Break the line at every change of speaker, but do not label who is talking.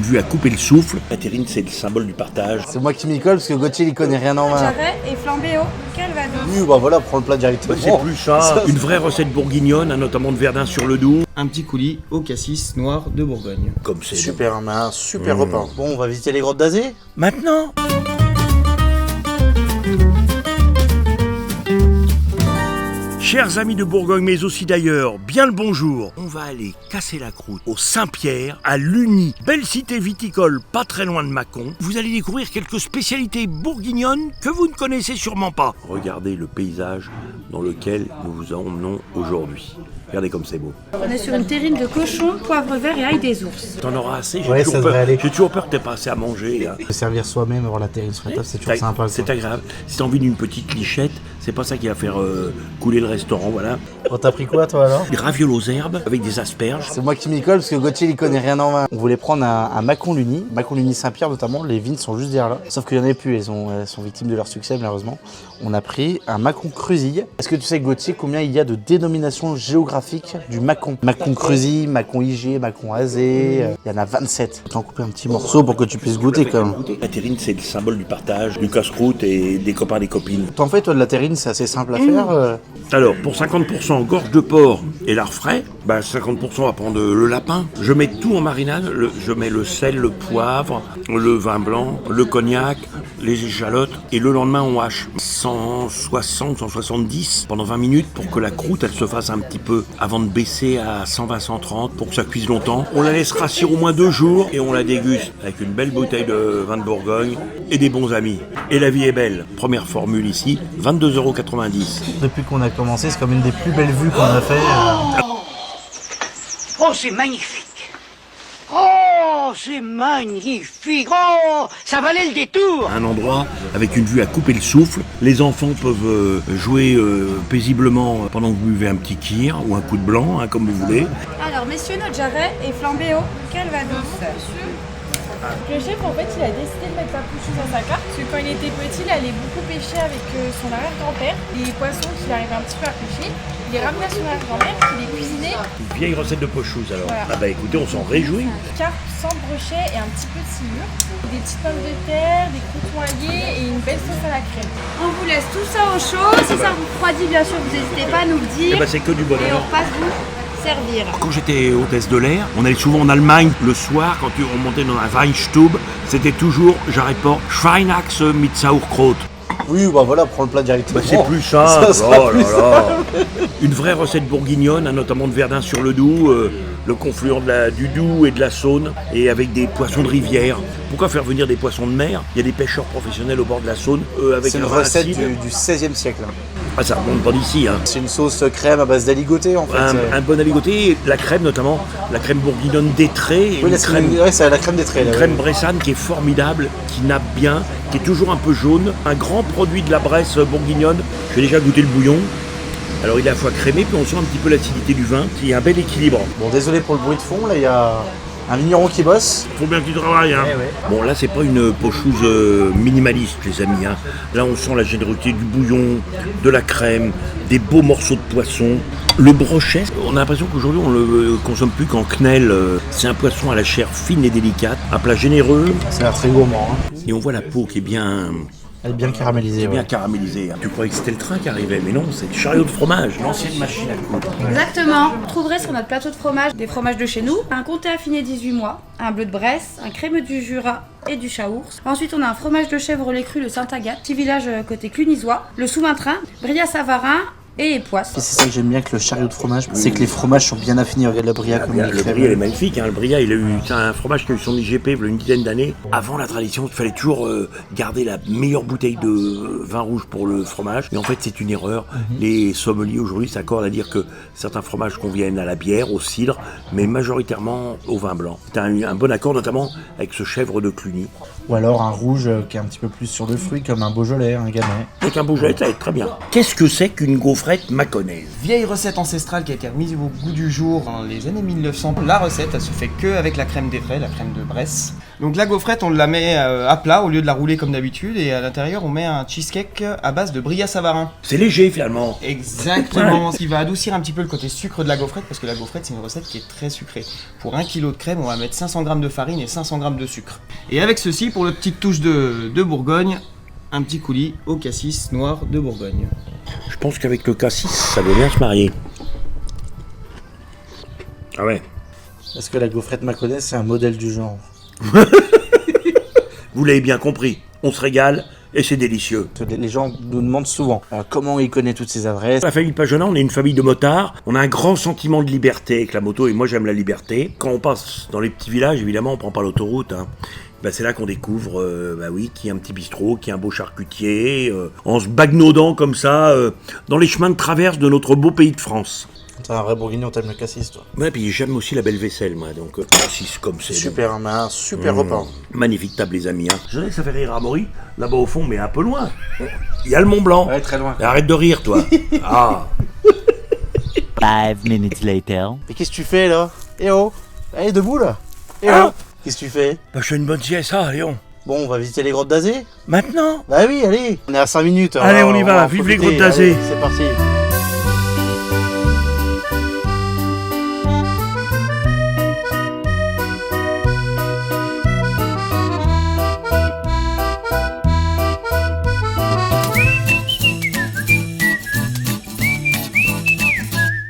une vue à couper le souffle. La terrine, c'est le symbole du partage.
C'est moi qui m'y colle parce que Gauthier il connaît rien en vin.
Jarret et flambé au calvados.
Oui, bah voilà, prends le plat directement.
C'est plus ça. Une vraie recette bourguignonne, notamment de Verdun-sur-le-Doubs.
Un petit coulis au cassis noir de Bourgogne.
Comme c'est
Super, on a un super repas. Bon, on va visiter les grottes d'Azé.
Maintenant. Chers amis de Bourgogne, mais aussi d'ailleurs, bien le bonjour. On va aller casser la croûte au Saint-Pierre, à Lugny, belle cité viticole pas très loin de Mâcon. Vous allez découvrir quelques spécialités bourguignonnes que vous ne connaissez sûrement pas. Regardez le paysage dans lequel nous vous emmenons aujourd'hui. Regardez comme c'est beau.
On est sur une terrine de cochon, poivre vert et ail des ours.
T'en auras assez?
Ouais, ça devrait aller.
J'ai toujours peur que t'aies pas assez à manger. Hein.
Se servir soi-même, avoir la terrine sur la table, c'est toujours sympa.
C'est agréable. Si t'as envie d'une petite lichette, c'est pas ça qui va faire couler le restaurant, voilà.
Bon, t'as pris quoi toi alors?
Des ravioles aux herbes avec des asperges.
C'est moi qui m'y colle parce que Gauthier il connaît rien en vin. On voulait prendre un Mâcon-Lugny, Mâcon-Lugny Saint-Pierre notamment, les vignes sont juste derrière là. Sauf qu'il y en a plus, elles sont victimes de leur succès malheureusement. On a pris un Mâcon-Crusille. Est-ce que tu sais Gauthier combien il y a de dénominations géographiques du Mâcon? Mâcon-Crusille, Mâcon-IG, Mâcon-Azé, il y en a 27. T'en couper un petit morceau pour que tu puisses goûter quand même.
La terrine, c'est le symbole du partage, du casse-croûte et des copains et des copines.
T'en fais toi de la terrine, c'est assez simple à faire.
Alors, pour 50% gorge de porc et lard frais, 50% on va prendre le lapin. Je mets tout en marinade, je mets le sel, le poivre, le vin blanc, le cognac, les échalotes et le lendemain on hache 160, 170 pendant 20 minutes pour que la croûte elle se fasse un petit peu avant de baisser à 120, 130 pour que ça cuise longtemps. On la laisse rassir au moins 2 jours et on la déguste avec une belle bouteille de vin de Bourgogne et des bons amis. Et la vie est belle. Première formule ici, 22,90 €.
Depuis qu'on a commencé, c'est comme une des plus belles vues qu'on a fait.
Oh, c'est magnifique! Oh, c'est magnifique! Oh, ça valait le détour!
Un endroit avec une vue à couper le souffle. Les enfants peuvent jouer paisiblement pendant que vous buvez un petit kir ou un coup de blanc, comme vous voulez.
Alors, messieurs, notre jarret est flambé au calvados.
Le chef, en fait, il a décidé de mettre Papouchou dans sa carte, parce que quand il était petit, il allait beaucoup pêcher avec son arrière-grand-père. Les poissons qu'il arrivait un petit peu à pêcher, il les ramenait à son arrière-grand-père, qui les cuisinait.
Une vieille recette de pochouze alors.
Voilà.
Écoutez, on s'en réjouit.
Carpe sans brochet et un petit peu de silure, des petites pommes de terre, des croûtes noyées et une belle sauce à la crème.
On vous laisse tout ça au chaud. Si ça vous refroidit, bien sûr, vous n'hésitez pas à nous le dire.
C'est que du
Et
bonheur.
on passe vous servir.
Quand j'étais hôtesse de l'air, on allait souvent en Allemagne le soir quand on montait dans un Weinstube. C'était toujours, j'arrête Schweinachse mit Sauerkraut.
Oui, bah voilà, prends le plat directement.
C'est plus ça.
Ça sera plus
Une vraie recette bourguignonne, notamment de Verdun-sur-le-Doubs, le confluent du Doubs et de la Saône, et avec des poissons de rivière. Pourquoi faire venir des poissons de mer? Il y a des pêcheurs professionnels au bord de la Saône avec
C'est une
un vin
recette
acide.
du XVIe siècle.
Ah, ça remonte pas d'ici.
C'est une sauce crème à base d'aligoté en fait.
Un bon aligoté, la crème notamment, la crème bourguignonne d'étré,
Oui, c'est la crème d'étré.
une crème bressane qui est formidable, qui nappe bien, qui est toujours un peu jaune. Un grand produit de la Bresse bourguignonne. J'ai déjà goûté le bouillon. Alors il est à la fois crémé, puis on sent un petit peu l'acidité du vin, qui est un bel équilibre.
Bon, désolé pour le bruit de fond, là il y a un vigneron qui bosse.
Faut bien qu'il travaille, hein. Bon, là c'est pas une pochouze minimaliste, les amis. Hein. Là on sent la générosité du bouillon, de la crème, des beaux morceaux de poisson. Le brochet, on a l'impression qu'aujourd'hui on le consomme plus qu'en quenelle. C'est un poisson à la chair fine et délicate, un plat généreux.
C'est un très gourmand. Hein.
Et on voit la peau qui est bien...
Elle est bien caramélisée.
bien caramélisée. Hein. Tu croyais que c'était le train qui arrivait, mais non, c'est le chariot de fromage, l'ancienne machine à coudre.
Exactement. Vous trouverez sur notre plateau de fromage des fromages de chez nous, un comté affiné 18 mois, un bleu de Bresse, un crémeux du Jura et du Chaours. Ensuite, on a un fromage de chèvre lait cru de Saint-Agathe, petit village côté Clunisois, le Sous-Maintrin, Bria-Savarin et les poisses.
Et c'est ça que j'aime bien avec le chariot de fromage, c'est que les fromages sont bien affinés. Regarde la Bria comme il
Le Bria, il est magnifique. Hein. Le Bria, c'est un fromage qui a eu son IGP il y a une dizaine d'années. Avant la tradition, il fallait toujours garder la meilleure bouteille de vin rouge pour le fromage. Et en fait, c'est une erreur. Les sommeliers aujourd'hui s'accordent à dire que certains fromages conviennent à la bière, au cidre, mais majoritairement au vin blanc. C'est un bon accord, notamment avec ce chèvre de Cluny.
Ou alors un rouge qui est un petit peu plus sur le fruit, comme un Beaujolais, un Gamay.
Avec un Beaujolais, ça va être très bien. Qu'est-ce que c'est qu'une gaufrette mâconnaise?
Vieille recette ancestrale qui a été remise au goût du jour dans les années 1900. La recette, elle se fait que avec la crème d'étré, la crème de Bresse. Donc la gaufrette, on la met à plat au lieu de la rouler comme d'habitude. Et à l'intérieur, on met un cheesecake à base de brillat savarin.
C'est léger finalement.
Exactement. Ce qui va adoucir un petit peu le côté sucre de la gaufrette, parce que la gaufrette, c'est une recette qui est très sucrée. Pour 1 kg de crème, on va mettre 500 g de farine et 500 g de sucre. Et avec ceci, pour la petite touche de Bourgogne, un petit coulis au cassis noir de Bourgogne.
Je pense qu'avec le cassis, ça doit bien se marier. Ah ouais.
Est-ce que la gaufrette maconnais, c'est un modèle du genre?
Vous l'avez bien compris. On se régale et c'est délicieux.
Les gens nous demandent souvent comment il connaît toutes ces adresses.
La famille Pagenin, on est une famille de motards. On a un grand sentiment de liberté avec la moto et moi j'aime la liberté. Quand on passe dans les petits villages, évidemment, on prend pas l'autoroute. C'est là qu'on découvre qu'il y a un petit bistrot, qu'il y a un beau charcutier, en se bagnaudant comme ça dans les chemins de traverse de notre beau pays de France.
T'es un vrai bourguignon, t'aimes le cassis, toi.
Ouais, puis j'aime aussi la belle vaisselle, moi, donc cassis comme c'est.
Super, un super repas.
Magnifique table, les amis. Je sais que ça fait rire Amaury, là-bas au fond, mais un peu loin. Il y a le Mont Blanc.
Ouais, très loin.
Arrête de rire, toi. Ah.
5 minutes later.
Et qu'est-ce que tu fais, là? Eh oh! Allez, debout, là! Eh oh! Qu'est-ce que tu fais?
Je fais une bonne siesta, Léon.
Bon, on va visiter les grottes d'Azé?
Maintenant?
Bah oui, allez! On est à 5 minutes.
Allez, on y va. Vive les grottes d'Azé.
C'est parti.